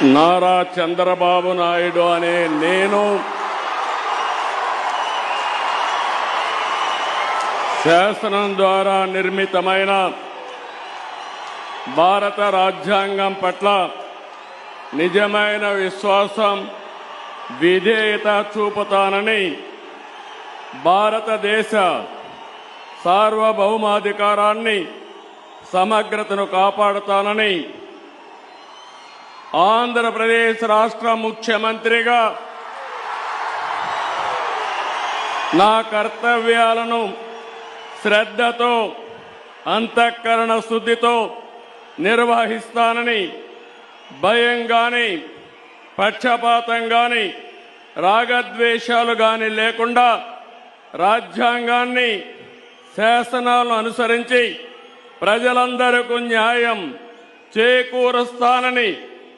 నారా చంద్రబాబు నాయుడు అనే నేను శాసనం ద్వారా నిర్మితమైన భారత రాజ్యాంగం పట్ల నిజమైన విశ్వాసం, విధేయత చూపుతానని, భారతదేశ సార్వభౌమాధికారాన్ని, సమగ్రతను కాపాడుతానని ఆంధ్రప్రదేశ్ రాష్ట్ర ముఖ్యమంత్రిగా నా కర్తవ్యాలను శ్రద్ధతో, అంతఃకరణ శుద్ధితో నిర్వహిస్తానని, భయం గాని, పక్షపాతం గాని, రాగద్వేషాలు గాని లేకుండా రాజ్యాంగాన్ని, శాసనాలను అనుసరించి ప్రజలందరికీ న్యాయం చేకూరుస్తానని